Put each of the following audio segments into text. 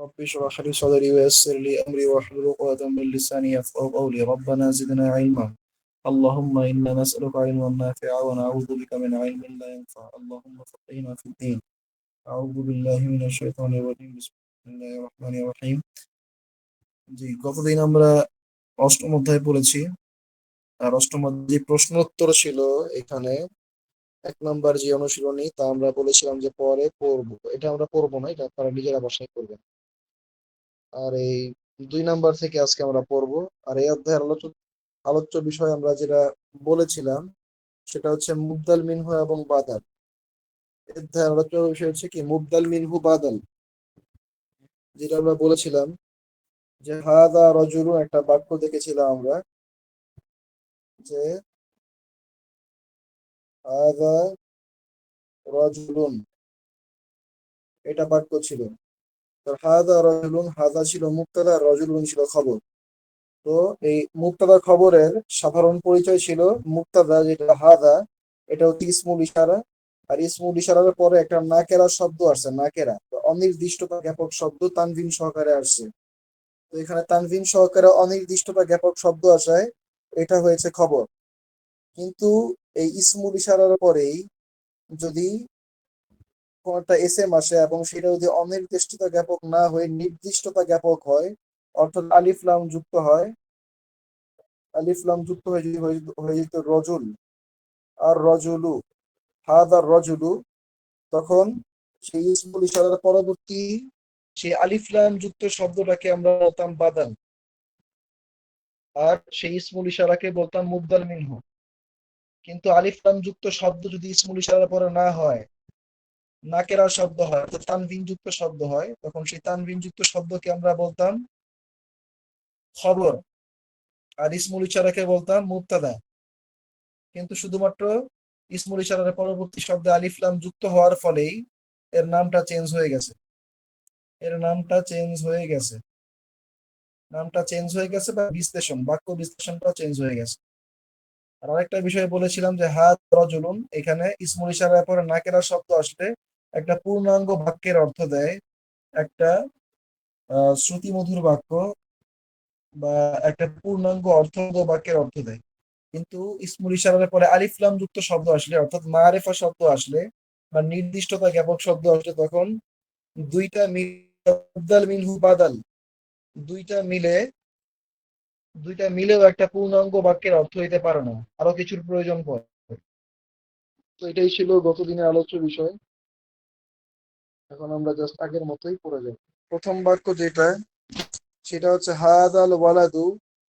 رب اشرح لي صدري ويسر لي أمري واحلل عقدة من لساني يفقهوا قولي ربنا زدنا علما اللهم إنا نسألك علما نافعا ونعوذ بك من علم لا ينفع اللهم فقهنا في الدين أعوذ بالله من الشيطان الرجيم بسم الله الرحمن الرحيم জি গতদিন আমরা অষ্টম অধ্যায় পড়েছি আর অষ্টম অধ্যায় প্রশ্নোত্তর ছিল এখানে এক নাম্বার যে অনুশীলনী তা আমরা বলেছিলাম যে পরে পড়বো, এটা আমরা পড়বো না, এটা তারা নিজেরা বাসায় করবে। আর এই 2 নাম্বার থেকে আজকে আমরা পড়বো। আর এই অধ্যায়ের আলোচ্য বিষয় আমরা যেটা বলেছিলাম সেটা হচ্ছে মুবদাল মিনহু এবং বাদাল। এই অধ্যায়ের আলোচ্য বিষয় হচ্ছে কি মুবদাল মিনহু বাদাল, যেটা আমরা বলেছিলাম যে হাদা রজুলুন, একটা বাক্য দেখেছিলাম আমরা যে হাদা রজুলুন, এটা বাক্য ছিল। তো হাদা রজুলুন, হাদা ছিল মুবতাদা, রজুলুন ছিল খবর। তো এই মুবতাদা খবরের সাধারণ পরিচয় ছিল মুবতাদা যেটা হাদা, এটা হচ্ছে ইসমুল ইশারা। আর ইসমুল ইশারার পরে একটা নাকেরা শব্দ আসছে, নাকেরা অনির্দিষ্টতা জ্ঞাপক শব্দ তানভিন সহকারে আসছে। তো এখানে তানভিন সহকারে অনির্দিষ্টতা জ্ঞাপক শব্দ আসায় এটা হয়েছে খবর। কিন্তু এই ইসমুল ইশারার পরেই যদি কোন একটা এসএম আসে এবং সেটা যদি অনির্দিষ্টতা জ্ঞাপক না হয়ে নির্দিষ্টতা জ্ঞাপক হয়, অর্থাৎ আলিফ লাম যুক্ত হয়, আলিফ লাম যুক্ত হয়ে যদি হয়ে যেত রজুল আর রজুলু, হাদা রজুলু, তখন সেই ইসমুল ইশারার পরবর্তী সেই আলিফ লাম যুক্ত শব্দটাকে আমরা বলতাম বাদাল, আর সেই ইসমুল ইশারাকে বলতাম মুবদাল মিনহু। কিন্তু আলিফ লাম যুক্ত শব্দ যদি ইসমুল ইশারার পরে না হয়, নাকেরা শব্দ হয়, তো তানভিন যুক্ত শব্দ হয়, তখন সেই তানভিন যুক্ত শব্দকে আমরা বলতাম খবর, আর ইসমুল ইশারাকে বলতাম মুবতাদা। কিন্তু শুধুমাত্র ইসমুল ইশারার পরবর্তী শব্দে আলিফ লাম যুক্ত হওয়ার ফলেই এর নামটা চেঞ্জ হয়ে গেছে, এর নামটা চেঞ্জ হয়ে গেছে, নামটা চেঞ্জ হয়ে গেছে, বা বিশ্লেষণ, বাক্য বিশ্লেষণটা চেঞ্জ হয়ে গেছে। আর আরেকটা বিষয় বলেছিলাম যে হাত রজুলুন, এখানে ইসমুল ইশারার পরে নাকেরা শব্দ আসলে একটা পূর্ণাঙ্গ বাক্যের অর্থ দেয়, একটা শ্রুতিমধুর বাক্য বা একটা পূর্ণাঙ্গ অর্থবোধক বাক্যের অর্থ দেয়। কিন্তু ইসমুল ইশারার পরে আলিফ লাম যুক্ত শব্দ আসলে, অর্থাৎ মারেফা শব্দ আসলে বা নির্দিষ্টতা জ্ঞাপক শব্দ আসলে, তখন দুইটা মুবদাল মিনহু বাদাল, দুইটা মিলে দুইটা মিলেও একটা পূর্ণাঙ্গ বাক্যের অর্থ হইতে পারে না, আরো কিছুর প্রয়োজন পড়ে। তো এটাই ছিল গতদিনের আলোচ্য বিষয়। এখন আমরা জাস্ট আগের মতোই পড়ে যাব। প্রথম বাক্য যেটা, সেটা হচ্ছে হাদাল ওয়ালাদু,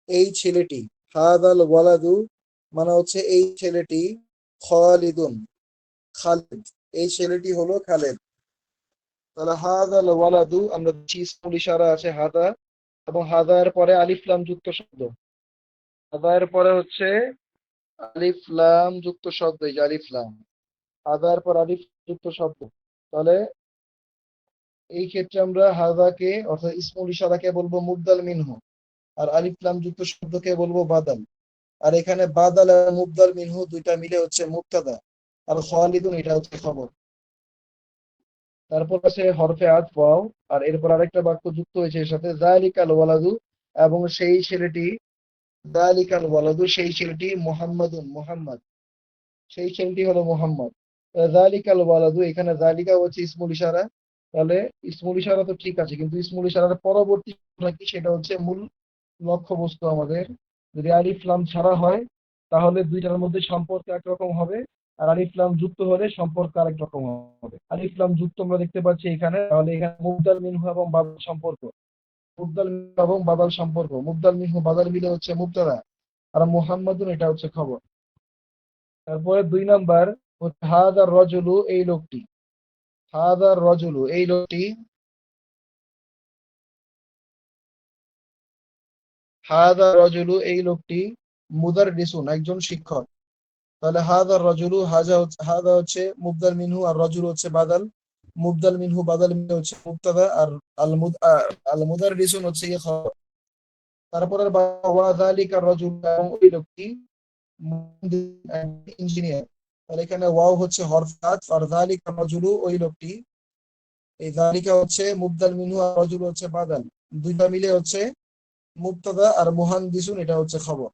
এই ছেলেটি। হাদাল ওয়ালাদু মানে হচ্ছে এই ছেলেটি, খালিদুন, খালিদ, এই ছেলেটি হলো খালেদ। তাহলে হাদাল ওয়ালাদু, আমরা দেখছি ইসমুল ইশারা আছে হাদা, এবং হাদার পরে আলিফ লাম যুক্ত শব্দ, হাদার পরে হচ্ছে আলিফ লাম যুক্ত শব্দ, এই যে আলিফ লাম, হাদার পর আলিফ যুক্ত শব্দ। তাহলে এই ক্ষেত্রে আমরা হাদাকে অর্থাৎ ইসমুল ইশারাকে বলবো মুবদাল মিনহু, আর আলিফ লাম যুক্ত শব্দকে বলবো বাদাল। আর এখানে বাদাল আর মুবদাল মিনহু দুইটা মিলে হচ্ছে মুবতাদা, আর খালিদুন এটা হচ্ছে খবর। তারপর আছে হরফে আত ওয়াও, আর এরপর আরেকটা বাক্য যুক্ত হয়েছে এর সাথে, যালিকাল ওয়ালাদু, এবং সেই ছেলেটি, যালিকাল ওয়ালাদু সেই ছেলেটি, মুহাম্মাদুন মুহাম্মদ, সেই ছেলেটি হলো মুহাম্মদ। যালিকাল ওয়ালাদু, এখানে যালিকা হচ্ছে ইসমুল ইশারা। তাহলে ইসমুল ইশারা তো ঠিক আছে, কিন্তু ইসমুল ইশারার পরবর্তী কি, সেটা হচ্ছে মূল লক্ষ্যবস্তু আমাদের। যদি আলিফ লাম ছাড়া হয় তাহলে দুইটার মধ্যে সম্পর্ক একরকম হবে, আর আলিফ লাম যুক্ত হলে সম্পর্ক আরেক রকম হবে। আলিফ লাম যুক্ত আমরা দেখতে পাচ্ছি এখানে, তাহলে এখানে মুবদাল মিনহু এবং বাদাল সম্পর্ক, মুবদাল মিনহু এবং বাদাল সম্পর্ক, মুবদাল মিনহু বাদাল মিলে হচ্ছে মুবতাদা, আর মুহাম্মাদুন এটা হচ্ছে খবর। তারপরে 2 নাম্বার হচ্ছে হাদার রজুলু, এই লোকটি, হাদার রজুলু এই লোকটি, হাদা রজুলু এই লোকটি, মুদাররিসুন একজন শিক্ষক। তাহলে হাদা রজুলু, হাদা হচ্ছে মুবদাল মিনহু, আর রজুল হচ্ছে বাদাল। মুবদাল মিনহু বাদাল মিলে হচ্ছে মুবতাদা, আর আল মুদাররিসুন হচ্ছে ইয়ে খবর। তারপরে ওয়া যালিকা রজুল, এবং ওই লোকটি ইঞ্জিনিয়ার। তাহলে এখানে ওয়াও হচ্ছে হরফ আতফ, আর যালিকা রজুলু ওই লোকটি, এই যালিকা হচ্ছে মুবদাল মিনহু আর রাজুল হচ্ছে বাদাল, দুইটা মিলে হচ্ছে মুবতাদা আর মুহান্দিসুন এটা হচ্ছে খবর।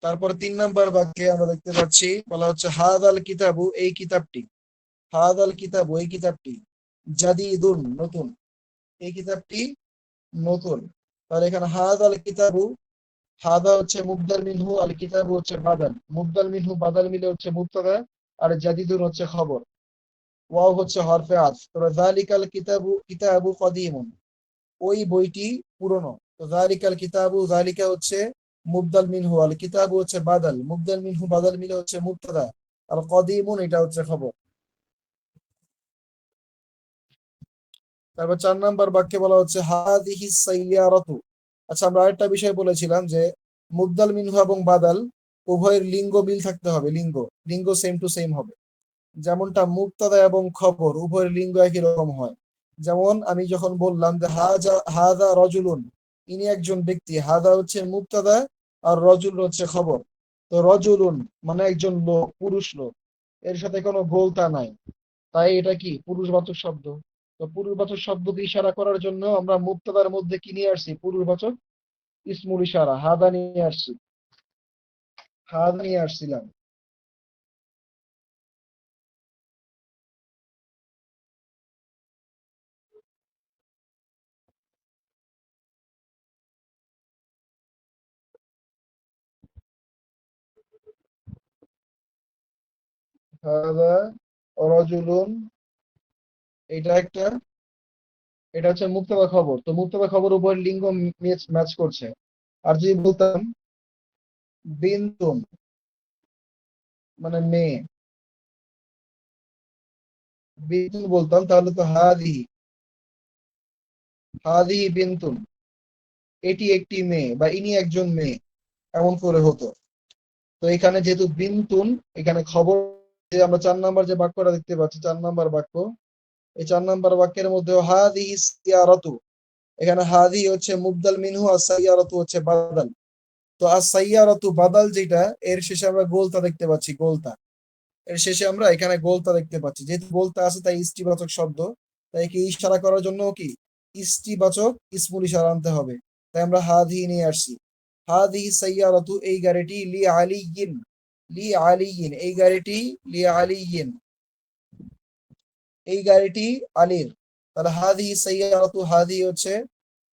তারপর 3 নম্বর বাক্যে আমরা দেখতে পাচ্ছি বলা হচ্ছে হাদাল কিতাবু এই কিতাবটি, হাদাল কিতাবু এই কিতাবটি, জাদিদুন নতুন, এই কিতাবটি নতুন। তাহলে এখানে হাদাল কিতাবু, হাদা হচ্ছে মুবদাল মিনহু, আল কিতাবু হচ্ছে বাদাল, মুবদাল মিনহু বাদাল মিলে হচ্ছে মুবতাদা আর জাদিদুন হচ্ছে খবর, ওয়াও হচ্ছে হরফে আতফ। তো যালিকাল কিতাবু, কিতাবু কদিমুন ওই বইটি পুরনো। তো যালিকাল কিতাবু, যালিকা হচ্ছে মুবদাল মিনহু, আল কিতাবু হচ্ছে বাদাল, মুবদাল মিনহু বাদাল মিলে হচ্ছে মুবতাদা আর কদিমুন এটা হচ্ছে খবর। তারপর 4 নম্বর বাক্যে বলা হচ্ছে হাদিহি সাইয়ারাতু। আচ্ছা, আমরা আরেকটা বিষয় বলেছিলাম যে মুবদাল মিনহু এবং বাদাল উভয়ের লিঙ্গ মিল থাকতে হবে, লিঙ্গ লিঙ্গ সেম টু সেম হবে। যেমনটা মুবতাদা এবং খবর উভয়ের লিঙ্গ একই রকম হয়। যেমন আমি যখন বললাম যে হাজা হাদা রজুলুন, ইনি একজন ব্যক্তি, হাদা হচ্ছে মুবতাদা আর রজুল হচ্ছে খবর। তো রজুলুন মানে একজন লোক, পুরুষ লোক, এর সাথে কোনো গোলতা নাই, তাই এটা কি পুরুষবাচক শব্দ। তো পুরুষবাচক শব্দকে ইশারা করার জন্য আমরা মুবতাদার মধ্যে কি নিয়ে আসছি, পুরুষবাচক ইসমুল ইশারা হাদা নিয়ে আসছি, হাদা নিয়ে আসছিলাম। হাদা রজুলুন, এটা একটা, এটা হচ্ছে মুক্তবা খবর। তো মুক্তবা খবর উভয় লিঙ্গ ম্যাচ করছে। আর যদি বলতাম বিন্তুন মানে মেয়ে, বিন্তুন বলতাম তাহলে তো হাদিহি, হাদিহি বিন্তুন, এটি একটি মেয়ে বা ইনি একজন মেয়ে, এমন করে হতো। তো এখানে যেহেতু বিন্তুন, এখানে খবর, যে আমরা 4 নম্বর যে বাক্যটা দেখতে পাচ্ছি 4 নম্বর বাক্য, এই 4 নম্বর বাক্যের মধ্যে হাদিহি সাইয়ারাতু, এখানে হাদি হচ্ছে মুবদাল মিনহু আর সাইয়ারাতু হচ্ছে বাদাল। তো আর সাইয়ারাতু বাদাল যেটা, এর শেষে আমরা গোলতা দেখতে পাচ্ছি, গোলতা, এর শেষে আমরা এখানে গোলতা দেখতে পাচ্ছি। যেহেতু গোলতা আছে তাই ইষ্টিবাচক শব্দ, তাই কি ইশারা করার জন্য কি ইষ্টিবাচক ইসমুল ইশারা আনতে হবে। তাই আমরা হাদি নিয়ে আসছি। হাদি সাইয়ারাতু এই গাড়িটি লি আলিয়িন, লি আলিয়িন এই গাড়িটি, লি আলিয়িন এই গাড়িটি আলীর। তাহলে হাদি সাইয়ারাতু, হাদি হচ্ছে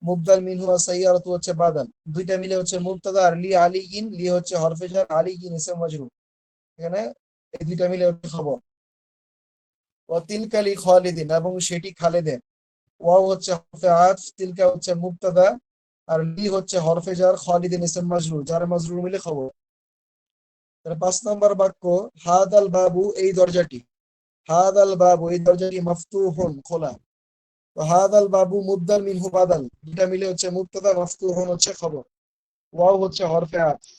মুবদাল মিনহু আর সাইয়ারাতু হচ্ছে বাদাল, দুইটা মিলে হচ্ছে মুবতাদা আর লি আলিয়িন, লি হচ্ছে হরফে জার, আলিয়িন ইসম মাজরুর, এখানে এই দুইটা মিলে হচ্ছে খবর। তিলকালি খালিদিন এবং সেটি খালেদের, ওয়াও হচ্ছে হরফে আতফ, তিলকা হচ্ছে মুবতাদা আর লি হচ্ছে হরফে জার, খালিদিন ইসম মাজরুর, যার মাজরুর মিলে খবর। তাহলে 5 নম্বর বাক্য হাদাল বাবু এই দরজাটি, হাদাল বাবু এই দরজাটি মাফতুহুন খোলা। তো হাদাল বাবু মুবদাল মিনহু বাদাল, দুটা মিলে হচ্ছে মুবতাদা, মাফতুহুন হচ্ছে খবর, ওয়াও হচ্ছে হরফে আতফ।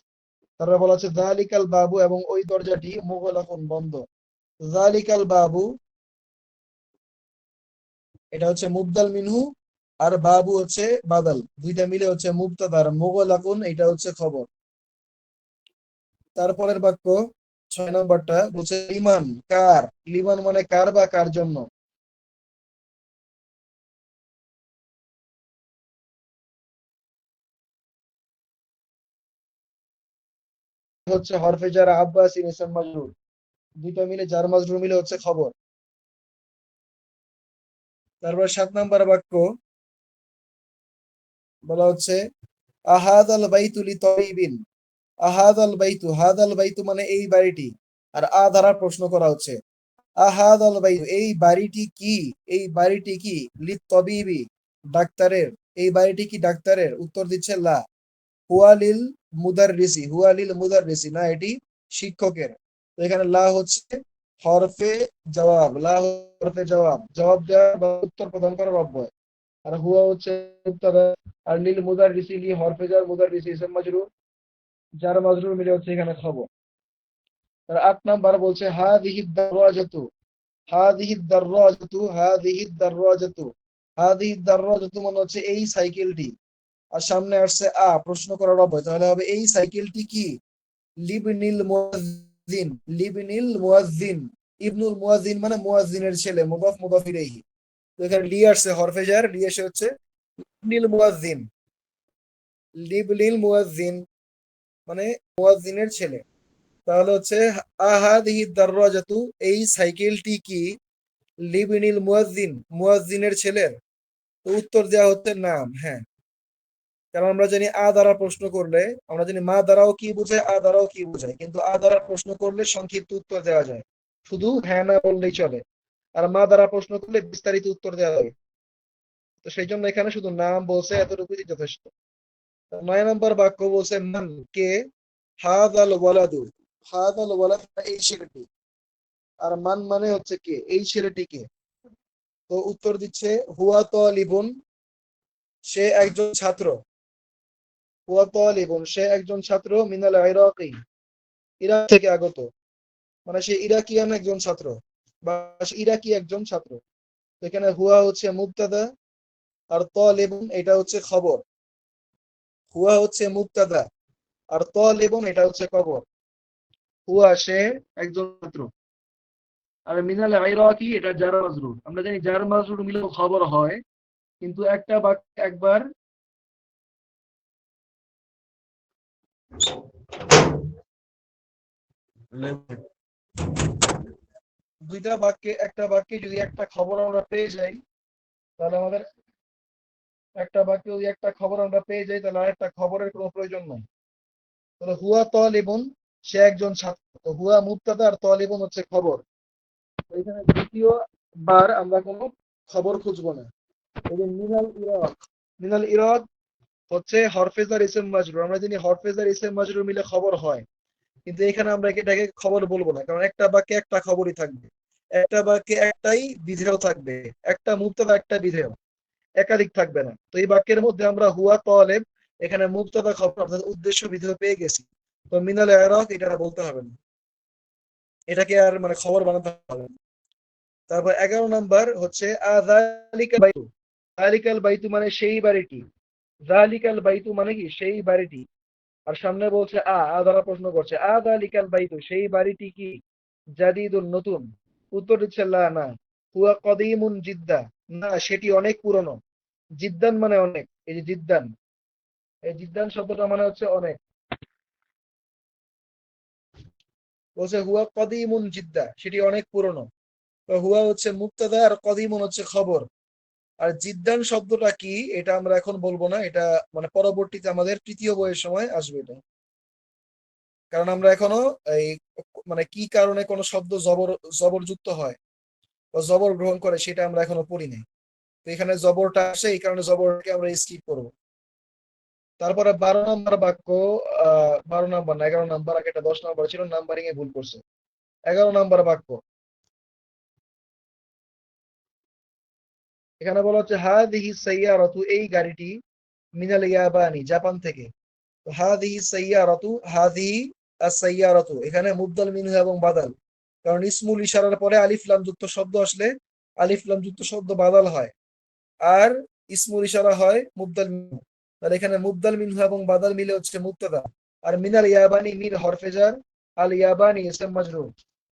তারপরে বলা হচ্ছে যালিকাল বাবু এবং ওই দরজাটি মুগলাকুন বন্ধ। যালিকাল বাবু এটা হচ্ছে মুবদাল মিনহু আর বাবু হচ্ছে বাদাল, দুইটা মিলে হচ্ছে মুবতাদা আর মুগলাকুন এটা হচ্ছে খবর। তারপরের বাক্য 6 নম্বরটা বলছে লিমান কার, লিমান মানে কার বা কার জন্য, হচ্ছে হরফে জার আব্বাসিন ইসম মাজরুর, দুইটা মিলে জার মাজরুর মিলে হচ্ছে খবর। তারপর 7 নম্বর বাক্য বলা হচ্ছে আহাদাল বাইতু লিতাইবিন, আহাদাল বাইতু, হাদাল বাইতু মানে এই বাড়িটি, আর দ্বারা প্রশ্ন করা হচ্ছে আহাদাল বাইতু এই বাড়িটি কি, এই বাড়িটি কি লিতবিবি ডাক্তারের, এই বাড়িটি কি ডাক্তারের, উত্তর দিচ্ছে লা, হুয়ালিল মুদাররিসি, হুয়ালিল মুদাররিসি না এটি শিক্ষকের। তো এখানে লা হচ্ছে হরফে জবাব, লা হরফে জবাব, জবাব দেওয়া বা উত্তর প্রদান করার অব্যয়। আর হুয়া হচ্ছে মুবতাদা আর লিল মুদাররিসি লি হরফে জার, মুদাররিসি ইসম মাজরুর, যার মাজরুর মিলে হচ্ছে এখানে খবর। আর 8 নম্বর বলছে হাদিহি দারওয়াজাতু, হাদিহি দারওয়াজাতু, হাদিহি দারওয়াজাতু, হাদিহি দারওয়াজাতু মানে হচ্ছে এই সাইকেলটি, আর সামনে আসছে প্রশ্ন করার অব্যয়, তাহলে হবে এই সাইকেলটি কি লিবনিল মুয়াজ্জিন, লিবনিল মুয়াজ্জিন ইবনুল মুয়াজ্জিন মানে মুয়াজ্জিনের ছেলে, মুদাফ মুদাফ ইলাইহি। তো এখানে লি আসছে হরফে জার, লি এসে হচ্ছে লিল মুয়াজ্জিন, লিল মুয়াজ্জিন মানে মুয়াজ্জিনের ছেলে। তাহলে হচ্ছে আহাদিহি দাররাজাতু, এই সাইকেলটি কি লিবনিল মুয়াজ্জিন, মুয়াজ্জিনের ছেলের? তো উত্তর দেওয়া হচ্ছে নাম, হ্যাঁ। কারণ আমরা জানি আ দ্বারা প্রশ্ন করলে, আমরা জানি মা দ্বারাও কি বোঝায়, আ দ্বারাও কি বোঝায়, কিন্তু আ দ্বারা প্রশ্ন করলে সংক্ষিপ্ত উত্তর দেওয়া যায়, শুধু হ্যাঁ না বললেই চলে। আর মা দ্বারা প্রশ্ন করলে বিস্তারিত উত্তর দেওয়া যাবে। তো সেই জন্য এখানে শুধু নাম বলছে, এতটুকুই যথেষ্ট। 9 নম্বর বাক্য বলছে মান, কে, হাদাল ওয়ালাদু, হাদাল ওয়ালাদ এই ছেলেটি। আর মান মানে হচ্ছে কে, এই ছেলেটি কে। তো উত্তর দিচ্ছে হুয়া তালিবুন, সে একজন ছাত্র। হুয়া তালিবুন, সে একজন ছাত্র, মিনাল ইরাকি, ইরাক থেকে আগত, মানে সে ইরাকিয়ান একজন ছাত্র, বা সে ইরাকি একজন ছাত্র। তো এখানে হুয়া হচ্ছে মুবতাদা, আর তালিবুন এটা হচ্ছে খবর। হুয়া হচ্ছে মুবতাদা, আর তালিবুন এটা হচ্ছে খবর। হুয়া সে একজন ছাত্র, আর মিনাল ইরাকি এটা জার মাজরুর। আমরা জানি জার মাজরুর মিলেও খবর হয়, কিন্তু একটা বাক্য একবার, দুইটা বাক্যে, একটা বাক্যে যদি একটা খবর আমরা পেয়ে যাই, তাহলে আমাদের একটা বাক্যে যদি একটা খবর আমরা পেয়ে যাই, তাহলে আরেকটা খবরের কোনো প্রয়োজন নাই। তাহলে হুয়া তালিবুন, সে একজন ছাত্র। তো হুয়া মুবতাদা আর তালিবুন হচ্ছে খবর। তো এখানে দ্বিতীয় বার আমরা কোনো খবর খুঁজবো না। এই যে মিনাল ইরাক, মিনাল ইরাক হচ্ছে হরফেজার ইসেম মাজরুর। আমরা জানি হরফেজার ইসেম মাজরুর মিলে খবর হয়, কিন্তু এখানে আমরা এটাকে খবর বলবো না, কারণ একটা বাক্যে একটা খবরই থাকবে, একটা বাক্যে একটাই বিধেয় থাকবে, একটা মুবতাদা একটা বিধেয়, একাধিক থাকবে না। তো এই বাক্যের মধ্যে আমরা হুয়া তালেব, এখানে মুবতাদা খবর অর্থাৎ উদ্দেশ্য বিধেয় পেয়ে গেছি। তো মিনাল ইরাক এটা বলতে হবে না, এটাকে আর মানে খবর বানাতে হবে না। তারপর 11 নম্বর হচ্ছে আযালিকাল বাইতু, যালিকাল বাইতু মানে সেই বাড়িটি, যালিকাল বাইতু মানে কি সেই বাড়িটি। আর সামনে বলছে আ দ্বারা প্রশ্ন করছে আযালিকাল বাইতু, সেই বাড়িটি কি জাদিদুন নতুন? উত্তর দিচ্ছে লা, না। হুয়া কদিমুন জিদ্দা, না সেটি অনেক পুরনো। জিদ্দান মানে অনেক, এই যে জিদ্দান, এই জিদ্দান শব্দটা মানে হচ্ছে অনেক। বলছে হুয়া কদিমুন জিদ্দা, সেটি অনেক পুরনো। তো হুয়া হচ্ছে মুবতাদা আর কদিমুন হচ্ছে খবর। আর জিদ্দান শব্দটা কি এটা আমরা এখন বলবো না, এটা মানে পরবর্তীতে আমাদের তৃতীয় বইয়ের সময় আসবে এটা। কারণ আমরা এখনো এই মানে কি কারণে কোন শব্দ জবরযুক্ত হয় বা জবর গ্রহণ করে সেটা আমরা এখনো পড়ি নাই। তো এখানে জবরটা আসে, এই কারণে জবরকে আমরা স্কিপ করবো। তারপরে 12 নম্বর বাক্য, 12 নম্বর না 11 নম্বর, আগে এটা 10 নম্বর ছিল, নাম্বারিং এ ভুল করছে। 11 নম্বর বাক্য, এখানে বলা হচ্ছে হাদিহি সাইয়ারাতু, এই গাড়িটি, মিনাল ইয়াবানি, জাপান থেকে। তো হাদিহি সাইয়ারাতু, হাদিহি আস-সাইয়ারাতু, এখানে মুবদাল মিনহু এবং বাদাল। কারণ ইসমুল ইশারার পরে আলিফ লাম যুক্ত শব্দ আসলে আলিফ লাম যুক্ত শব্দ বাদাল হয়, আর ইসমুল ইশারা হয় মুবদাল মিনহু। তাহলে এখানে মুবদাল মিনহু এবং বাদাল মিলে হচ্ছে মুবতাদা, আর মিনাল ইয়াবানি মিন হরফে জার, আল ইয়াবানি ইসম মাজরুর,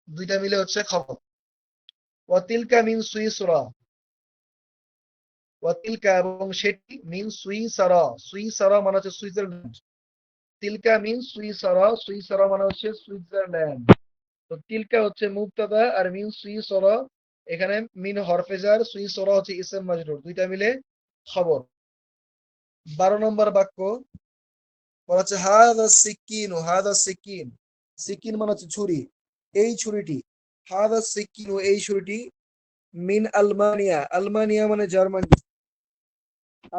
দুইটা মিলে হচ্ছে খবর। ওয়া তিলকা মিন সুইসরা, ওয়া তিলকা এবং সেটি, মিন সুইসারা, সুইসারা মানে হচ্ছে সুইজারল্যান্ড। তিলকা মিন সুইসারা, সুইসারা মানে হচ্ছে সুইজারল্যান্ড। তো তিলকা হচ্ছে মুবতাদা, আর মিন সুইসরা, এখানে মিন হরফে জার, সুইসরা হচ্ছে ইসম মাজরুর, দুইটা মিলে খবর। 12 নম্বর বাক্য বলা হচ্ছে হাদা সিকিনু, হাদা সিকিন, সিকিন মানে হচ্ছে ছুরি, এই ছুরিটি। হাদা সিকিনু, এই ছুরিটি, মিন আলমানিয়া, আলমানিয়া মানে জার্মানি,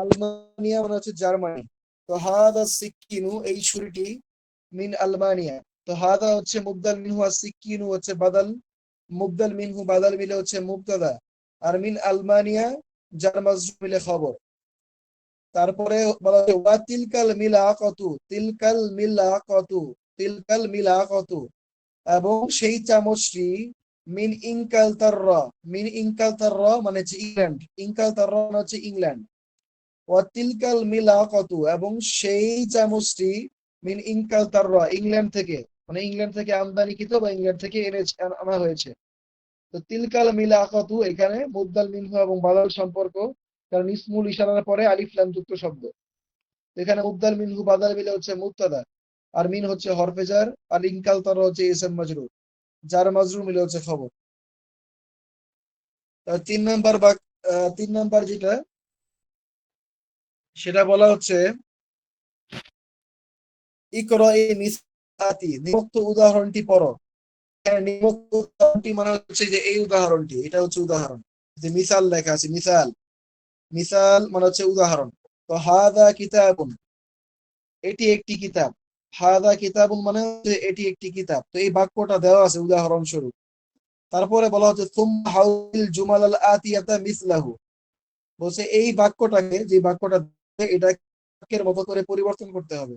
আলমানিয়া মানে হচ্ছে জার্মানি। তো হাদা সিকিনু, এই ছুরিটি, মিন আলমানিয়া। তো হাদা হচ্ছে মুবদাল মিনহু, আর সিকিনু হচ্ছে বাদাল, মুবদাল মিনহু বাদাল মিলে হচ্ছে মুবতাদা, আর মিন আলমানিয়া জার মাজরুর মিলে খবর। তারপরে বলা হচ্ছে ওয়া তিলকাল মিলাকাতু, তিলকাল মিলাকাতু, তিলকাল মিলাকাতু, এবং সেই চামচটি, মিন ইনকাল তাররা, মিন ইনকাল তাররা মানে হচ্ছে ইংল্যান্ড, ইনকাল তাররা মানে হচ্ছে ইংল্যান্ড। ওয়া তিলকাল মিলাকাতু, এবং সেই চামচটি, মিন ইনকাল তাররা, ইংল্যান্ড থেকে, মানে ইংল্যান্ড থেকে আমদানিকৃত বা ইংল্যান্ড থেকে আনা হয়েছে। তো তিলকাল মিলাকাতু এখানে মুবদাল মিনহু এবং বাদাল সম্পর্ক, কারণ ইসমুল ইশারার পরে আলিফ লাম যুক্ত শব্দ। এখানে মুবদাল মিনহু বাদাল মিলে হচ্ছে মুবতাদা, আর মিন হচ্ছে হরফে জার, আর ইনকাল তর হচ্ছে ইসম মাজরুর, যার মাজরুর মিলে হচ্ছে খবর। তিন নাম্বার বা 3 নাম্বার যেটা, সেটা বলা হচ্ছে ইকরাই মিসআতি, নিম্নোক্ত উদাহরণটি পড়ো। নিম্নোক্ত উদাহরণটি মানে হচ্ছে যে এই উদাহরণটি, এটা হচ্ছে উদাহরণ। যে মিসাল লেখা আছে, মিসাল, মিসাল মানে হচ্ছে উদাহরণ। তো হাদা কিতাবুন, এটি একটি কিতাব। হাদা কিতাবুন মানে হচ্ছে এটি একটি কিতাব। তো এই বাক্যটা দেওয়া আছে উদাহরণস্বরূপ। তারপরে বলা হচ্ছে সুম্মা হাউল জুমাল আল আতিয়াতা মিসলাহু, বলছে এই বাক্যটাকে, যে বাক্যটা এটা বাক্যের মতো করে পরিবর্তন করতে হবে।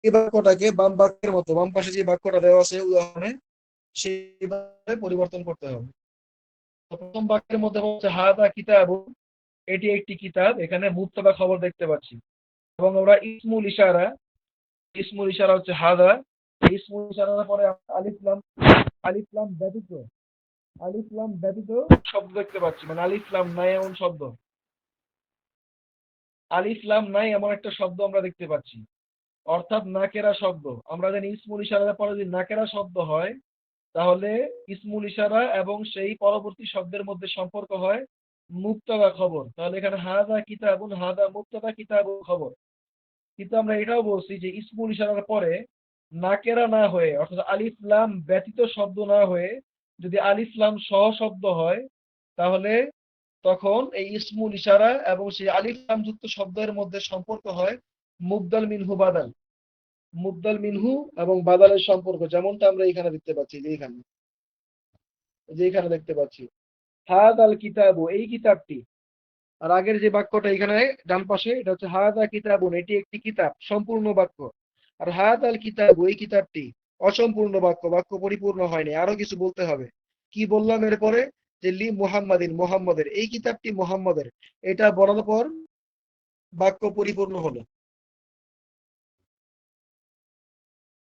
এই বাক্যটাকে বাম বাক্যের মতো, বাম পাশে যে বাক্যটা দেওয়া আছে উদাহরণে, সেইভাবে পরিবর্তন করতে হবে। প্রথম বাক্যের মধ্যে হচ্ছে হাদা কিতাবু, এটি একটি কিতাব, এখানে মুবতাদা খবর দেখতে পাচ্ছি, এবং আমরা ইসমুল ইশারা, ইসমুল ইশারা হচ্ছে হাদা, ইসমুল ইশারার পরে আলিফ লাম, আলিফ লাম ব্যতীত, আলিফ লাম ব্যতীত শব্দ দেখতে পাচ্ছি, মানে আলিফ লাম নাই এমন শব্দ, আলিফ লাম নাই এমন একটা শব্দ আমরা দেখতে পাচ্ছি, অর্থাৎ নাকেরা শব্দ। আমরা জানি ইসমুল ইশারার পরে যদি নাকেরা শব্দ হয়, তাহলে ইসমুল ইশারা এবং সেই পরবর্তী শব্দের মধ্যে সম্পর্ক হয় মুবতাদা খবর। তাহলে এখানে হাদা কিতাবুন, হাদা মুবতাদা, কিতাবুন খবর। কিন্তু আমরা এটাও বলছি যে ইসমুল ইশারার পরে নাকেরা না হয়ে, অর্থাৎ আলিফ লাম ব্যতীত শব্দ না হয়ে যদি আলিফ লাম সহ শব্দ হয়, তাহলে তখন এই ইসমুল ইশারা এবং সেই আলিফ লাম যুক্ত শব্দের মধ্যে সম্পর্ক হয় মুবদাল মিনহু বাদাল, মুবদাল মিনহু এবং বাদালের সম্পর্ক, যেমনটা আমরা এখানে দেখতে পাচ্ছি, যে এখানে, যে এখানে দেখতে পাচ্ছি হাদাল কিতাবু, এই কিতাবটি। আর আগের যে বাক্যটা এখানে ডান পাশে, এটা হচ্ছে হাদা কিতাবুন, এটি একটি কিতাব, সম্পূর্ণ বাক্য। আর হাদাল কিতাবু, এই কিতাবটি অসম্পূর্ণ বাক্য, বাক্য পরিপূর্ণ হয়নি, আরো কিছু বলতে হবে। কি বললাম এরপরে? যে লি মুহাম্মাদিন, মুহাম্মাদের, এই কিতাবটি মুহাম্মাদের, এটা বলার পর বাক্য পরিপূর্ণ হলো।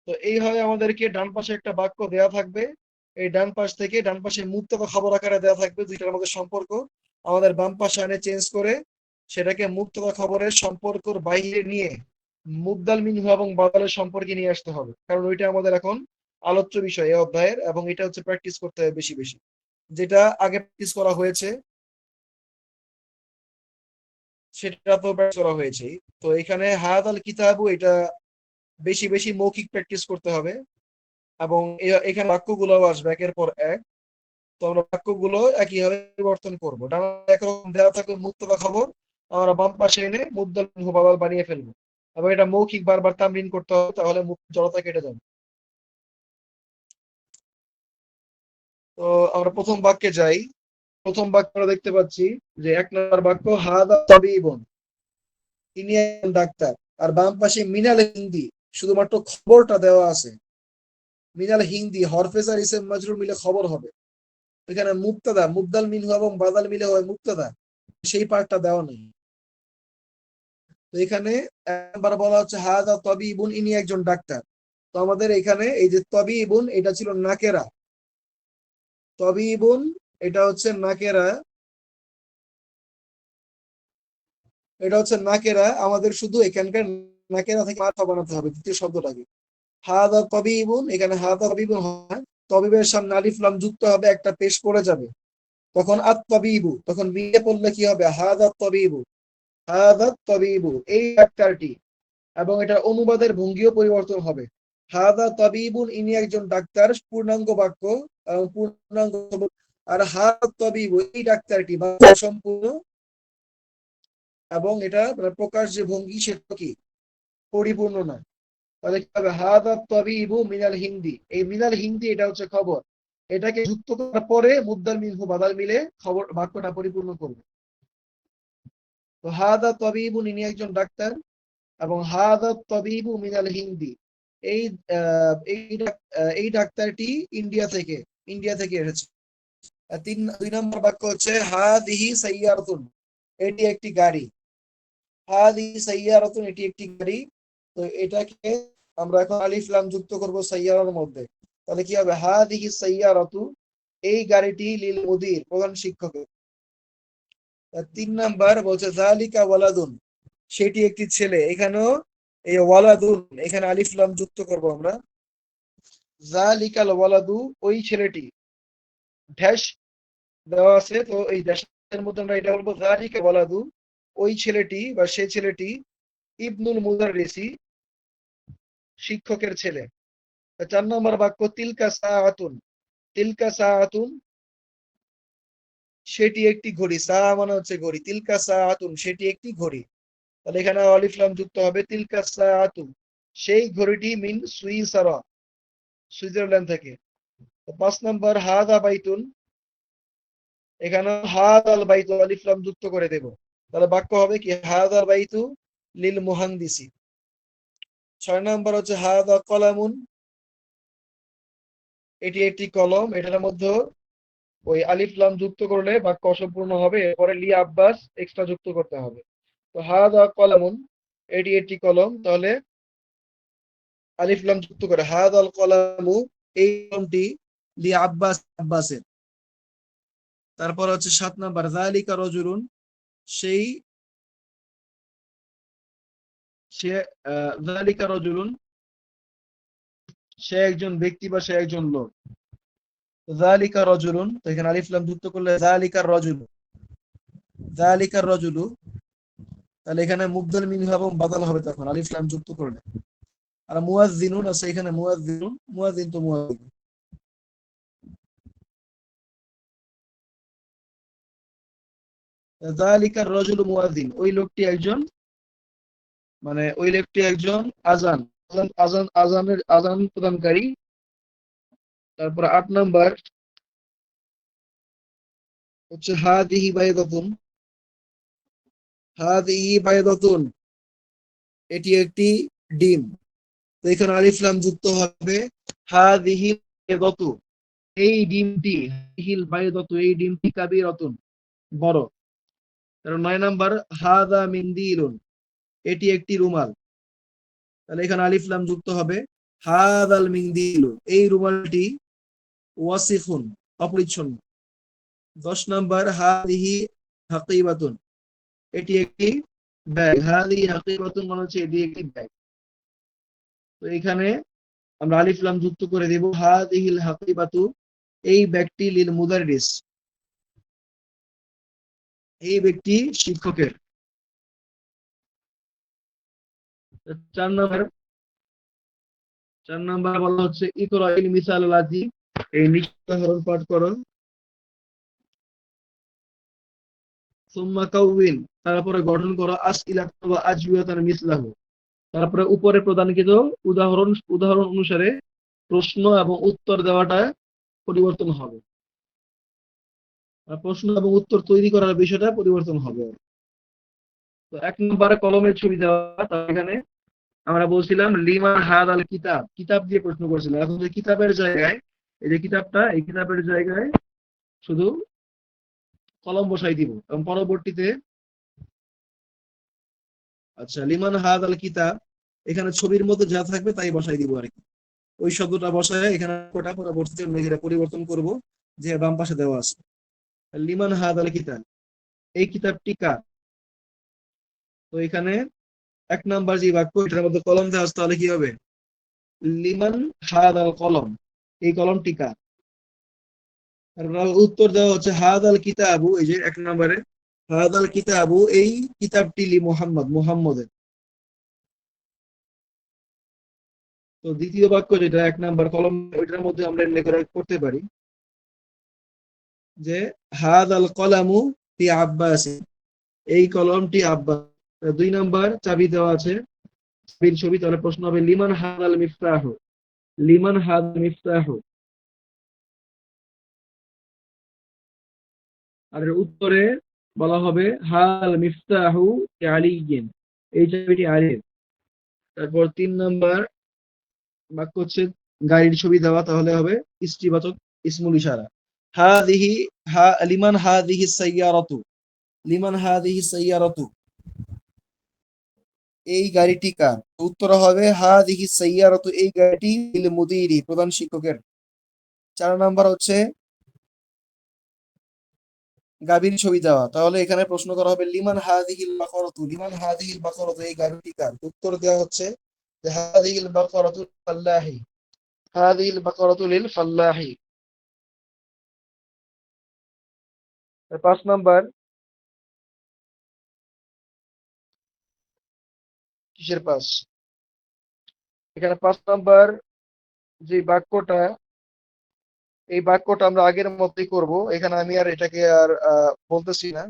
তো এইভাবে আমাদেরকে ডান পাশে একটা বাক্য দেয়া থাকবে, এই ডান পাশ থেকে, ডান পাশে মুবতাদা খবর আকারে দেওয়া থাকবে দুইটার মধ্যে সম্পর্ক, আমাদের বাম পাশে এনে চেঞ্জ করে সেটাকে মুবতাদা খবরের সম্পর্কর বাইরে নিয়ে মুবদাল মিনহু এবং বাদালের সম্পর্কে নিয়ে আসতে হবে, কারণ ওইটা আমাদের এখন আলোচ্য বিষয় এই অধ্যায়ের, এবং এটা হচ্ছে প্র্যাকটিস করতে হবে বেশি বেশি, যেটা আগে প্র্যাকটিস করা হয়েছে সেটা তো প্র্যাকটিস করা হয়েছে। তো এখানে হায়াত কিতাবু, এটা বেশি বেশি মৌখিক প্র্যাকটিস করতে হবে, এবং এখানে বাক্যগুলো আসবে একের পর এক। তো আমরা বাক্যগুলো একইভাবে পরিবর্তন করবো। ডান একরকম দেওয়া থাকবে মুবতাদা খবর, আমরা বাম পাশে এনে মুবদাল মিনহু বাদাল বানিয়ে ফেলবো, এবং এটা মৌখিক বারবার তামরিন করতে হবে, তাহলে জড়তা কেটে যাবে। তো আমরা প্রথম বাক্যে যাই। প্রথম বাক্য আমরা দেখতে পাচ্ছি যে 1 নম্বর বাক্য হাদা তাবিবুন, তিনি একজন ডাক্তার। আর বাম পাশে মিনাল হিন্দি, শুধুমাত্র খবরটা দেওয়া আছে। মিনাল হিন্দি হরফে জার ইসম মাজরুর মিলে খবর হবে। এখানে মুবতাদা, মুবদাল মিনহু এবং বাদাল মিলে হয় মুবতাদা, সেই পার্টটা দেওয়া নেই। তো এখানে একবার বলা হচ্ছে হাদা তাবিবুন, ইনি একজন ডাক্তার। তো আমাদের এখানে এই যে তাবিবুন, এটা ছিল নাকেরা, তাবিবুন এটা হচ্ছে নাকেরা, এটা হচ্ছে নাকেরা। আমাদের শুধু এখানকার নাকেরা থেকে মাথা বানাতে হবে দ্বিতীয় শব্দটাকে। হাদা তাবিবুন, এখানে হাদা তাবিবুন হয়, তবিবের সামনে আলিফ লাম যুক্ত হবে, একটা পেশ পড়ে যাবে, তখন আত তাবিবু, তখন বিয়ে পড়লে কি হবে? হাদা তাবিবু, হাদা তাবিবু, এই ডাক্তারটি। এবং এটা অনুবাদের ভঙ্গিও পরিবর্তন হবে। হাদা তাবিবুন, ইনি একজন ডাক্তার, পূর্ণাঙ্গ বাক্য, পূর্ণাঙ্গ। আর হাদা তাবিবু, এই ডাক্তারটি, বাক্য সম্পূর্ণ, এবং এটা মানে প্রকাশ যে ভঙ্গি সেটা কি পরিপূর্ণ নয়। তাহলে কি হবে? হাদা তাবিবু মিনাল হিন্দি, এই মিনাল হিন্দি এটা হচ্ছে খবর, এটাকে যুক্ত করার পরে মুবদাল মিনহু বাদাল মিলে খবর বাক্যটা পরিপূর্ণ করবে। তো হাদা তাবিবুন, ইনি একজন ডাক্তার, এবং হাদা তাবিবু মিনাল হিন্দি, এই এই ডাক্তারটি ইন্ডিয়া থেকে, ইন্ডিয়া থেকে এসেছে। 2 নম্বর বাক্য হচ্ছে হাদিহি সাইয়ারাতুন, এটি একটি গাড়ি। হাদিহি সাইয়ারাতুন, এটি একটি গাড়ি। তো এটাকে আমরা এখন আলিফ লাম যুক্ত করব সাইয়ারার মধ্যে, তাহলে কি হবে? হাদিহি সাইয়ারাতু, এই গাড়িটি লিল মুদির প্রধান শিক্ষকের। 3 নাম্বার বলছে যালিকা ওয়ালাদুন, সেটি একটি ছেলে। এখানেও এই ওয়ালাদুন এখানে আলিফ লাম যুক্ত করব আমরা। যালিকাল ওয়ালাদু, ওই ছেলেটি, ড্যাশ দেওয়া আছে, তো এই ড্যাশের মধ্যে আমরা এটা বলবো যালিকা ওয়ালাদু, ওই ছেলেটি বা সে ছেলেটি, ইবনুল মুদাররিসি, শিক্ষকের ছেলে। 4 নম্বর বাক্য তিলকা সাআতুন, তিলকা সাআতুন, সেটি একটি ঘড়ি। সা মানে হচ্ছে ঘড়ি, তিলকা সাআতুন, সেটি একটি ঘড়ি। তাহলে এখানে আলিফ লাম যুক্ত হবে, তিলকা সাআতু, সেই ঘড়িটি মিন সুইসারা, সুইজারল্যান্ড থেকে। 5 নম্বর হাদা বাইতুন, এখানে হাদাল বাইতু আলিফ লাম যুক্ত করে দেব। তাহলে বাক্য হবে কি হাদাল বাইতু লিল মুহান্দিসি। 6 নম্বর হচ্ছে হাদা কলামুন, এটি একটি কলম। এটার মধ্যে ওই আলিফ লাম যুক্ত করলে বাক্য অসম্পূর্ণ হবে, এরপরে লি আব্বাস এক্সট্রা যুক্ত করতে হবে। তো হাদা কলামুন, এটি একটি কলম, তাহলে আলিফ লাম যুক্ত করে হাদাল কলামু, এই কলমটি লি আব্বাস, আব্বাসের। তারপর হচ্ছে 7 নাম্বার যালিকা রাজুলুন, সেই সে যালিকা রাজুলুন, সে একজন ব্যক্তি বা সে একজন লোক। যালিকা রাজুলুন, তো এখানে আলিফ লাম যুক্ত করলে যালিকার রাজুল, যালিকার রাজুলু, তাহলে এখানে মুবদল মিনহু এবং বাদাল হবে তখন আলিফ লাম যুক্ত করলে। আর মুয়াজ্জিনুন আছে এখানে, মুয়াজ্জিনুন, মুয়াজ্জিন তো মুয়াজ্জিন। যালিকার রাজুলু মুয়াজ্জিন, ওই লোকটি একজন, মানে ওই লোকটি একজন আজান, আজানের আজান প্রদানকারী। তারপর 8 নাম্বার হচ্ছে হাদিহি বাইদাতুন, হাদিহি বাইদাতুন, এটি একটি ডিম। তো এখানে আলিফ লাম যুক্ত হবে, হাদিহি বাইদাতু, এই ডিমটি, হিল বাইদাতু, এই ডিমটি কাবীরাতুন, বড়। তারপর 9 নাম্বার হাদা মিন্দিলুন, এটি একটি রুমাল। তাহলে এখানে আলিফ লাম যুক্ত হবে, হাদাল মিন্দিলু, এই রুমালটি ওয়াসিফুন, অপরিচ্ছন্ন। 10 নাম্বার হাদিহি হাকিবাতুন, এটি একটি ব্যাগ। হাদিহি হাকিবাতুন মানে হচ্ছে এটি একটি ব্যাগ। তো এখানে আমরা আলিফ লাম যুক্ত করে দেব, হাদিহিল হাকিবাতু, এই ব্যাগটি লিল মুদাররিস, এই ব্যক্তি শিক্ষকের। 4 নাম্বার, 4 নাম্বার বলা হচ্ছে ইকরা ইল মিসাল লাজি, এই নিশ্চিত উদাহরণ পাঠ করো। সুম্মা কাউইন, তারপরে গঠন করো আসইলাত ওয়া আজওয়াতান মিসলাহু, তারপরে উপরে প্রদানকৃত উদাহরণ উদাহরণ অনুসারে প্রশ্ন এবং উত্তর দেওয়াটা পরিবর্তন হবে, আর প্রশ্ন এবং উত্তর তৈরি করার বিষয়টা পরিবর্তন হবে। তো 1 নম্বরে কলমের ছবি দেওয়া, তার এখানে আমরা বলছিলাম লিমান হাদ আল কিতাব, কিতাব দিয়ে প্রশ্ন করেছিলাম। এখন যে কিতাবের জায়গায়, এই যে কিতাবটা, এই কিতাবের জায়গায় শুধু কলম বসাই দিব, এবং পরবর্তীতে আচ্ছা লিমান হাদ আল কিতাব, এখানে ছবির মধ্যে যা থাকবে তাই বসাই দিব আর কি। ওই শব্দটা বসায় এখানে কোটা, পরবর্তীতে আমরা এটা পরিবর্তন করব যে বাম পাশে দেওয়া আছে। লিমান হাদ আল কিতাব, এই কিতাবটি কার। তো এখানে 1 নাম্বার যে বাক্য, এটার মধ্যে কলম দেওয়া আছে, তাহলে কি হবে লিমান হাদ আল কলম, এই কলমটি কার। আর উত্তর দেওয়া হচ্ছে হাদ আল কিতাবু, এই যে 1 নম্বরে হাদ আল কিতাবু, এই কিতাবটি লি মুহাম্মদ, মুহাম্মদের। তো দ্বিতীয় বাক্য যেটা 1 নাম্বার কলম, ওইটার মধ্যে আমরা লেখা করতে পারি যে হাদ আল কলামু লি আব্বাস, এই কলমটি আব্বাস। 2 নাম্বার চাবি দেওয়া আছে, চাবির ছবি। তাহলে প্রশ্ন হবে লিমান হাদ আল মিফতাহ, লিমান হাদ মিফতাহ। আর এর উত্তরে বলা হবে হাল মিফতাহু আলিয়িন, এই চাবিটি আলীর। তারপর 3 নাম্বার বাক্য হচ্ছে গাড়ির ছবি দেওয়া, তাহলে হবে ইস্তিবাচক ইসমুল ইশারা। হাদিহি, লিমান হাদিহি সাইয়ারাতু, লিমান হাদিহি সাইয়ারাতু, এই গাড়িটি কার। উত্তর হবে হাদিহি সাইয়ারাতু, এই গাড়িটি লিল মুদিরি, প্রধান শিক্ষকের। 4 নাম্বার হচ্ছে গাভীর ছবি দেওয়া, তাহলে এখানে প্রশ্ন করা হবে লিমান হাদিহিল বাকরাতু, লিমান হাদিহিল বাকরাতু, এই গাভীটি কার? উত্তর দেওয়া হচ্ছে যে হাদিহিল বাকরাতু ফাল্লাহি, হাদিহিল বাকরাতু লিল ফাল্লাহি। 5 নাম্বার, কিসের 5? এখানে 5 নাম্বার যে বাক্যটা, এই বাক্যটা আমরা আগের মতোই করব, এখানে আমি আর এটাকে আর বলতেছি না,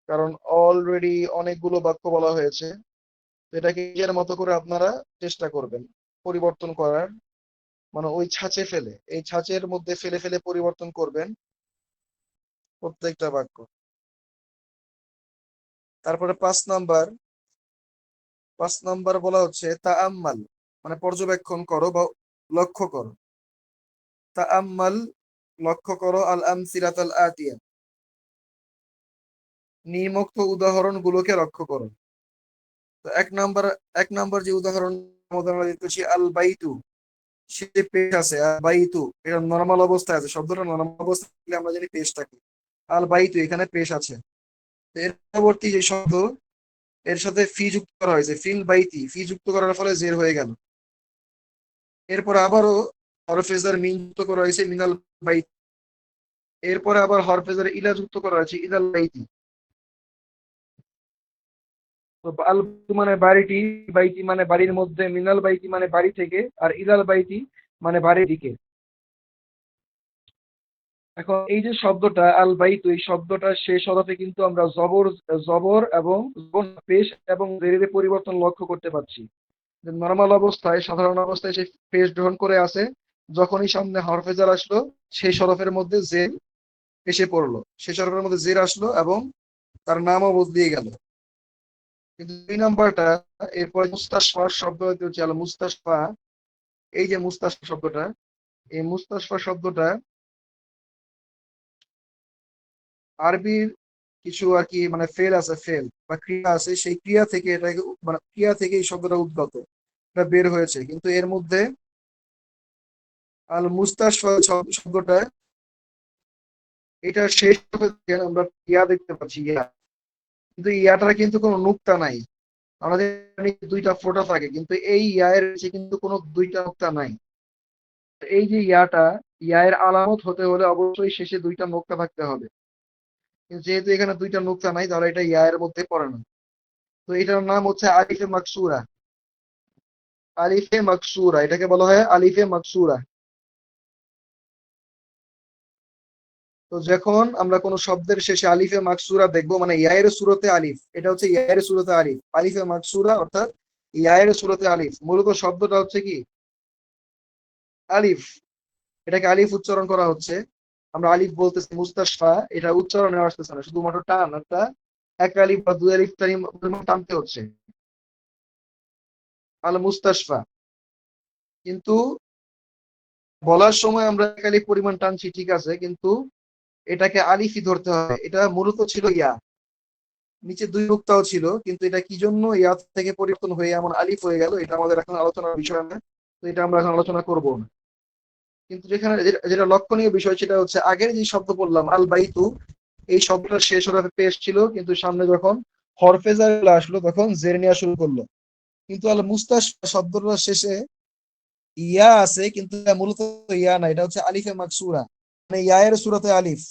কারণ অলরেডি অনেকগুলো বাক্য বলা হয়েছে। তো এটাকে নিজের মতো করে আপনারা চেষ্টা করবেন পরিবর্তন করার, মানে ওই ছাঁচে ফেলে, এই ছাঁচের মধ্যে ফেলে ফেলে পরিবর্তন করবেন প্রত্যেকটা বাক্য। তারপরে 5 নাম্বার বলা হচ্ছে তাআম্মাল, মানে পর্যবেক্ষণ করো বা লক্ষ্য করো। তাআম্মাল, লক্ষ্য করো, আল আমসিলাতাল আতিয়া, নিম্নোক্ত উদাহরণগুলোকে লক্ষ্য করো। তো 1 নাম্বার যে উদাহরণ আমাদের আমরা দেখতেছি আল বাইতু, সে পেশ আছে, আল বাইতু এটা নরমাল অবস্থায় আছে, শব্দটা নরমাল অবস্থায় থাকলে আমরা জানি পেশটাকে, আল বাইতু এখানে পেশ আছে। তো এর পরবর্তী যে শব্দ, এর সাথে ফি যুক্ত করা হয়েছে, ফিল বাইতি, ফি যুক্ত করার ফলে জের হয়ে গেল। এরপর আবারও হরফেজার মিন যুক্ত করা হয়েছে, মিনাল বাইত। এরপরে আবার হরফেজার ইলা যুক্ত করা হয়েছে, ইদাল বাইতি। তো আল মানে বাড়িটি, বাইতি মানে বাড়ির মধ্যে, মিনাল বাইতি মানে বাড়ি থেকে, আর ইদাল বাইতি মানে বাড়ির দিকে। এখন এই যে শব্দটা আল বাইতু, এই শব্দটা শেষ হরফে কিন্তু আমরা জবর, জবর এবং পেশ এবং জেরের পরিবর্তন লক্ষ্য করতে পারছি। নর্মাল অবস্থায়, সাধারণ অবস্থায় সে পেশ গ্রহণ করে আছে, যখনই সামনে হরফেজার আসলো সেই শরফের মধ্যে জের এসে পড়লো, সেই শরফের মধ্যে জের আসলো এবং তার নামও বদলিয়ে গেল। কিন্তু 2 নাম্বারটা, এরপরে মুস্তাশফা শব্দ হচ্ছে আল মুস্তাশফা। এই যে মুস্তাশফা শব্দটা, এই মুস্তাশফা শব্দটা আরবির কিছু আর কি মানে ফেল আছে, ফেল বা ক্রিয়া আছে, সেই ক্রিয়া থেকে এটাকে মানে ক্রিয়া থেকে এই শব্দটা উদ্গত, এটা বের হয়েছে। কিন্তু এর মধ্যে আল মুস্তাশফা শব্দটা, এটা শেষ হচ্ছে আমরা ইয়া দেখতে পাচ্ছি, ইয়া, কিন্তু ইয়াটার কিন্তু কোনো নুক্তা নাই। আমাদের জানি 2টা ফোঁটা থাকে, কিন্তু এই ইয়া এর নিচে কিন্তু কোনো 2টা নুক্তা নাই। এই যে ইয়াটা, ইয়া এর আলামত হতে হলে অবশ্যই শেষে 2টা নুক্তা থাকতে হবে, কিন্তু যেহেতু এখানে 2টা নুক্তা নাই, তাহলে এটা ইয়া এর মধ্যে পড়ে না। তো এটার নাম হচ্ছে আলিফে মাকসুরা। আলিফে মাকসুরা, এটাকে বলা হয় আলিফে মাকসুরা। তো যখন আমরা কোনো শব্দের শেষে আলিফে মাকসুরা দেখবো, মানে ইয়ায়ের সুরতে আলিফ, এটা হচ্ছে ইয়ায়ের সুরতে আলিফ, আলিফে মাকসুরা অর্থাৎ ইয়ায়ের সুরতে আলিফ, মূলত শব্দটা হচ্ছে কি আলিফ, এটাকে আলিফ উচ্চারণ করা হচ্ছে। আমরা আলিফ বলতেছি মুস্তাশফা, এটা উচ্চারণে আসতেছে না, শুধুমাত্র টান, একটা 1 আলিফ বা 2 আলিফ টানতে হচ্ছে, আল মুস্তাশফা। কিন্তু বলার সময় আমরা 1 আলিফ পরিমাণ টানছি, ঠিক আছে, কিন্তু এটাকে আলিফই ধরতে হবে। এটা মূলত ছিল ইয়া, নিচে 2 নুক্তাও ছিল, কিন্তু এটা কি জন্য ইয়া থেকে পরিবর্তন হয়ে এমন আলিফ হয়ে গেল, এটা আমাদের এখন আলোচনার বিষয় না। তো এটা আমরা এখন আলোচনা করব না। কিন্তু যেখানে যেটা লক্ষণীয় বিষয় সেটা হচ্ছে আগের যে শব্দ বললাম আল বাইতু, এই শব্দটা শেষ হরফে পেশ ছিল, কিন্তু সামনে যখন হরফেজার আসলো তখন জের নেওয়া শুরু করলো। কিন্তু আল মুস্তাশফা শব্দটার শেষে ইয়া আছে, কিন্তু এটা মূলত ইয়া না, এটা হচ্ছে আলিফে মাকসুরা, মানে ইয়া এর সুরতে আলিফ।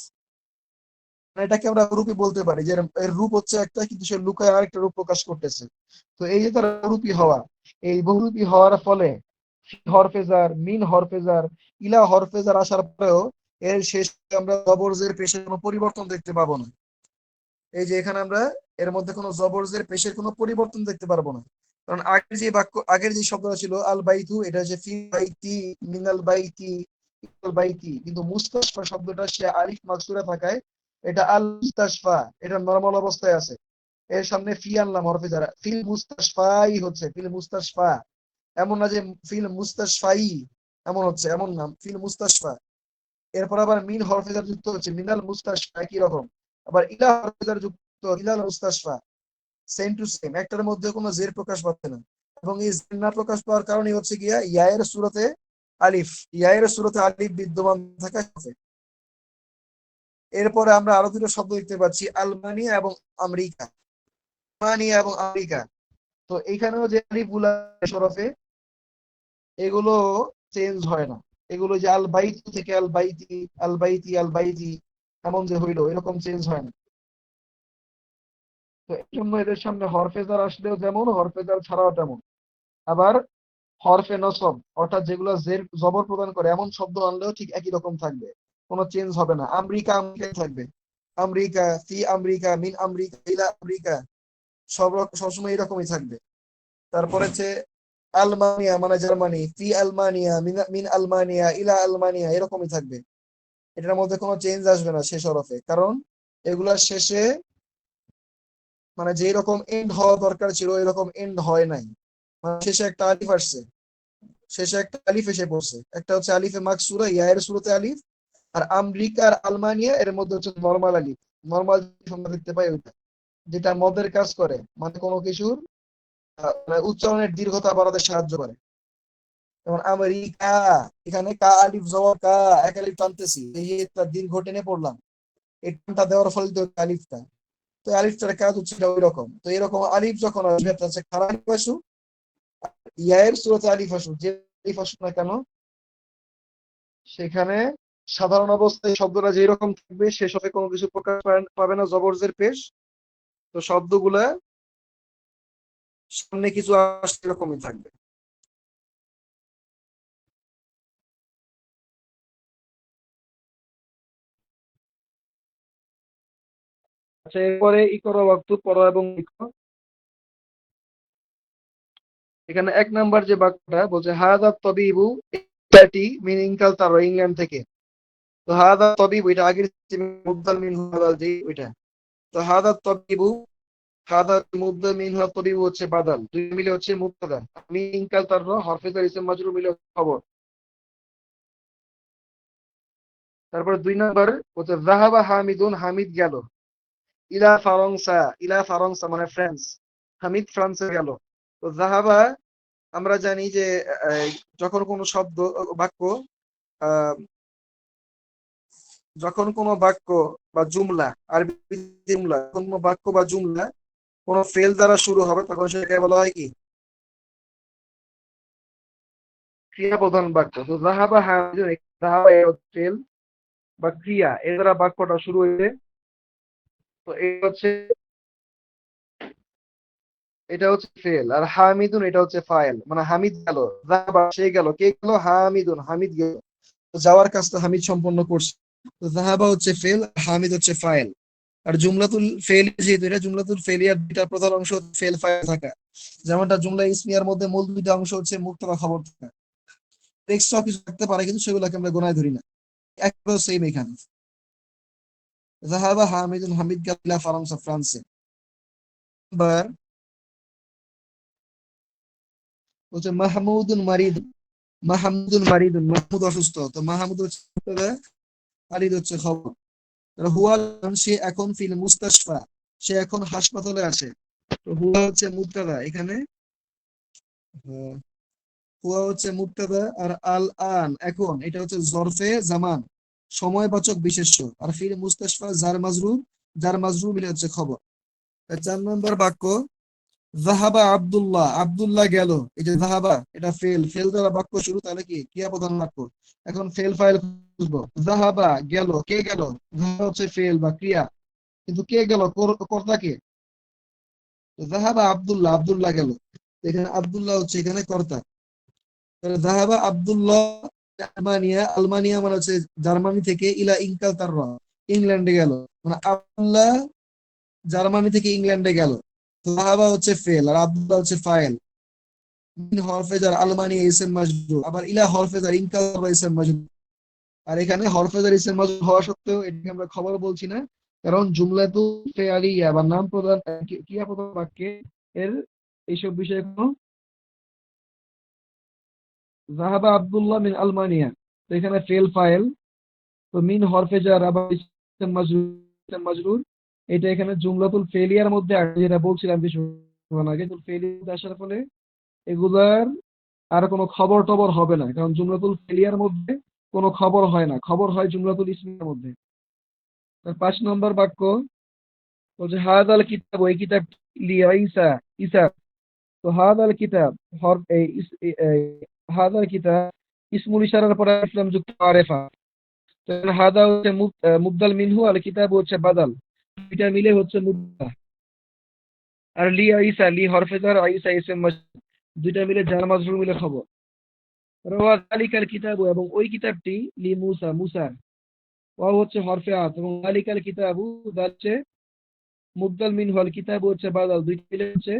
মানে এটাকে আমরা রূপই বলতে পারি, যে এর রূপ হচ্ছে একটা, কিন্তু সে লুকায় আরেকটা রূপ প্রকাশ করতেছে। তো এই যে তার বহুরূপী হওয়া, এই বহুরূপী হওয়ার ফলে হরফেজার, মিন হরফেজার, ইলা হরফেজার আসার পরেও এর শেষে আমরা জবরজের পেশের কোনো পরিবর্তন দেখতে পাবো না। এই যে এখানে আমরা এর মধ্যে কোনো জবরজের পেশের কোনো পরিবর্তন দেখতে পারবো না, কারণ আগের যে শব্দটা ছিল আল বাইতু, এটা হচ্ছে ফি বাইতি, মিনাল বাইতি, ইনাল বাইতি, কিন্তু মুস্তাশফা শব্দটা সে আলিফ মাকসুরা থাকায় এটা আল মুস্তাশফা, এটা নরমাল অবস্থায় আছে। এর সামনে ফি আনলাম হরফে যারা, ফিল মুস্তাশফাই হচ্ছে, ফিল মুস্তাশফা, এমন না যে ফিল মুস্তাশফাই, এমন হচ্ছে, এমন নাম ফিল মুস্তাশফা। এরপর আবার মিন হরফেজার যুক্ত হচ্ছে, মিনাল মুস্তাশফা, একই রকম। আবার ইলা হরফেজার যুক্ত, ইলাল মুস্তাশফা, সেম টু সেম, একটার মধ্যে কোনো জের প্রকাশ পাচ্ছে না। এবং এই জের না প্রকাশ পাওয়ার কারণে হচ্ছে গিয়া ইয়ায়ের সুরতে আলিফ, ইয়ায়ের সুরতে আলিফ বিদ্যমান থাকা। এরপরে আমরা আরো দুটো শব্দ দেখতে পাচ্ছি, আলমানিয়া এবং আমেরিকা। আলমানিয়া এবং আমেরিকা। তো এইখানেও যে আলিফগুলা সরফে, এগুলো চেঞ্জ হয় না। এগুলো যে আল বাইতি থেকে আল বাইতি, আল বাইতি, আল বাইতি, এমন যে হইলো, এরকম চেঞ্জ হয় না। তো এই জন্য এদের সামনে হরফেজার আসলেও যেমন, হরফেজার ছাড়াও তেমন। আবার হরফে নসব, অর্থাৎ যেগুলো জের জবর প্রদান করে, এমন শব্দ আনলেও ঠিক একই রকম থাকবে, কোনো চেঞ্জ হবে না। আমেরিকা আমেরিকাই থাকবে, আমেরিকা, ফি আমেরিকা, মিন আমেরিকা, ইলা আমেরিকা, সবসময় এরকমই থাকবে। তারপরে হচ্ছে আলমানিয়া মানে জার্মানি, ফি আলমানিয়া, মিন আলমানিয়া, ইলা আলমানিয়া, এরকমই থাকবে। এটার মধ্যে কোনো চেঞ্জ আসবে না শেষ হরফে, কারণ এগুলার শেষে মানে যেই রকম এন্ড হওয়া দরকার ছিল এরকম এন্ড হয় নাই। মানে শেষে একটা আলিফ আসছে, শেষে একটা আলিফ এসে পড়ছে, একটা হচ্ছে আলিফে মাকসুরা, ইয়ার শুরুতে আলিফ। আর আমেরিকা আর আলমানিয়া এর মধ্যে হচ্ছে নর্মাল আলিফ, নর্মাল আমরা দেখতে পাই ওইটা, যেটা মদের কাজ করে, মানে কোনো কিছুর মানে উচ্চারণের দীর্ঘতা বাড়াতে সাহায্য করে। যেমন আমেরিকা, এখানে কা আলিফ জবর কা, এক আলিফ টানতেছি, এই যে তার দীর্ঘ টেনে পড়লাম, এই টানটা দেওয়ার ফলে তো আলিফটা, তো আলিফটার কাজ হচ্ছে ওই রকম। তো এরকম আলিফ যখন আসবে, তার হচ্ছে খারাপ আলিফ আসুক, ইয়ার সুরতে আলিফ আসুক, যে আলিফ আসুক না কেন, সেখানে সাধারণ অবস্থায় শব্দটা যেই রকম থাকবে, শেষ হবে কোনো কিছু প্রকাশ পাবে না, জবরজের পেশ। তো শব্দগুলা সামনে কিছু আসলে এরকমই থাকবে। আচ্ছা, এরপরে ই করো, বাক্য পড়ো এবং লিখো। এখানে এক নাম্বার যে বাক্যটা বলছে, হাদা তবিবু, এটি মিনিং কাল তার ইংল্যান্ড থেকে। তো হাদা তবিবু, এটা আগের মুবদাল মিন হাদাল জি ওইটা। তো হাদা তবিবু, হাদা মুবদাল মিন হাদাল তবিবু হচ্ছে বাদাল, দুই মিলে হচ্ছে মুবতাদা। মিনিং কাল তার হরফে ইসম মাজরুর মিলে খবর। তারপরে দুই নাম্বার হচ্ছে জাহাবা হামিদুন, হামিদ গেল। ইলা ফারংসা, ইলা ফারংসা মানে ফ্রান্স, হামিদ ফ্রান্সে গেল। তো জাহাবা, আমরা জানি যে আহ, যখন কোনো শব্দ বাক্য আহ, যখন কোনো বাক্য বা জুমলা, আরবি জুমলা, কোনো বাক্য বা জুমলা কোনো ফেল দ্বারা শুরু হবে, তখন সেটাকে বলা হয় কি? ক্রিয়া প্রধান বাক্য। তো জাহাবা হামিদুন, জাহাবা এর ফেল বা ক্রিয়া, এর দ্বারা বাক্যটা শুরু হয়েছে। তো এটা হচ্ছে ফেল, আর হামিদুন এটা হচ্ছে ফাইল, মানে হামিদ গেল, যাবা সে গেল, কে গেল? হামিদুন, হামিদ গেল, তো যাওয়ার কাজটা হামিদ সম্পন্ন করছে। তো যাহাবা হচ্ছে ফেল, হামিদ হচ্ছে ফাইল। আর জুমলাতুল ফেল, যেহেতু এটা জুমলাতুল ফেলিয়ার দুইটা প্রধান অংশ ফেল ফাইল থাকা, যেমনটা জুমলা ইসমিয়ার মধ্যে মূল দুইটা অংশ হচ্ছে মুক্তবা খবর থাকা। এক্সট্রা কিছু থাকতে পারে, কিন্তু সেগুলোকে আমরা গোনায় ধরি না, একদম সেম এখানে। যাহাবা হামিদুন, হামিদ গেল ইলা ফারান্সা, ফ্রান্সে। এবার হচ্ছে মাহমুদুন মারিদ, মাহমুদুন মারিদুন, মাহমুদ অসুস্থ, তো মাহমুদ হচ্ছে মুবতাদা, মারিদ হচ্ছে খবর। হুয়া, সে এখন ফিল মুস্তাশফা, সে এখন হাসপাতালে আছে। তো হুয়া হচ্ছে মুবতাদা এখানে, আহ, হুয়া হচ্ছে মুবতাদা, আর আল আন এখন, এটা হচ্ছে জরফে জামান, সময়বাচক বিশেষ্য। আর ফিল মুস্তাশফা জার মাজরুর, জার মাজরুর মিলে হচ্ছে খবর। আর 4 নম্বর বাক্য, জাহাবা আব্দুল্লাহ, আব্দুল্লাহ গেল। এই যে জাহাবা, এটা ফেল, ফেল দ্বারা বাক্য শুরু, তাহলে কি ক্রিয়া প্রধান বাক্য। এখন ফেল ফাইল খুঁজবো। জাহাবা গেল, কে গেল? জাহাবা হচ্ছে ফেল বা ক্রিয়া, কিন্তু কে গেল, কর্তা কে? জাহাবা আব্দুল্লাহ, আব্দুল্লাহ গেল, এখানে আব্দুল্লাহ হচ্ছে এখানে কর্তা। তাহলে জাহাবা আব্দুল্লাহ আলমানিয়া, আলমানিয়া মানে হচ্ছে জার্মানি থেকে, ইলা ইনকাল তার ইংল্যান্ডে গেল, মানে আব্দুল্লাহ জার্মানি থেকে ইংল্যান্ডে গেল। তো জাহাবা হচ্ছে ফেল, আর আব্দুল্লাহ হচ্ছে ফাইল। মিন হরফেজার, আলমানিয়া ইসম মাজরুর, আবার ইলা হরফেজার, ইনকাল ইসম মাজরুর। আর এখানে হরফেজার ইসম মাজরুর হওয়া সত্ত্বেও এটাকে আমরা খবর বলছি না, কারণ জুমলাতু ফেআলিয়া বা নাম প্রধান ক্রিয়া প্রধান বাক্যে এর এইসব বিষয়ে কোনো, জাহাবা আব্দুল্লাহ মিন আলমানিয়া, তো এখানে ফেল ফাইল। তো মিন হরফে জার, আবার ইসম মাজরুর, ইসম মাজরুর, এটা এখানে জুমলাতুল ফেলিয়ার মধ্যে আসে, যেটা বলছিলাম কিছুক্ষণ আগে। তো ফেলিয়ার আসার ফলে এগুলার আর কোনো খবর টবর হবে না, কারণ জুমলাতুল ফেলিয়ার মধ্যে কোনো খবর হয় না, খবর হয় জুমলাতুল ইসমিয়ার মধ্যে। 5 নম্বর বাক্য বলছে হাদাল কিতাব, ওই কিতাব লি ঈসা, ঈসা। তো হাদাল কিতাব হরফ হাদাল কিতাব ইসমুল ইশারার পরে ইসলাম যুক্ত আরেফা। তো এখানে হাদা হচ্ছে মুবদাল মিনহু, আর কিতাব হচ্ছে বাদাল, দুইটা মিলে হচ্ছে মুবদা। আর লি ঈসা, লি হরফে জার, ঈসা ইসম মাসদুর, দুইটা মিলে জার মাজরুর মিলে খবর। রওয়া যালিকাল কিতাবু, এবং ওই কিতাবটি লি মুসা, মুসার। ওয়াও হচ্ছে হরফে আত, এবং যালিকাল কিতাবু দাল হচ্ছে মুবদাল মিনহু, আল কিতাবু হচ্ছে বাদাল, দুইটা মিলে হচ্ছে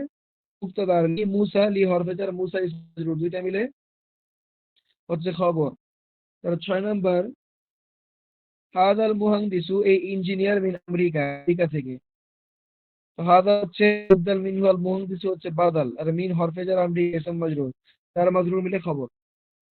মুক্তাদা। আর লি মুসা, লি হরফে জার, মুসা ইসম মাজরুর, দুইটা মিলে হচ্ছে খবর। তার 6 নাম্বার হাদাল মুহান্দিসু, এই ইঞ্জিনিয়ার মিন আমেরিকা, আমেরিকা থেকে। তো হাদা হচ্ছে মুবদাল মিনহু, আল মুহান্দিসু হচ্ছে বাদাল, আর মিন হরফে জার, আমেরিকা ইসম মাজরুর, তার মাজরুর মিলে খবর।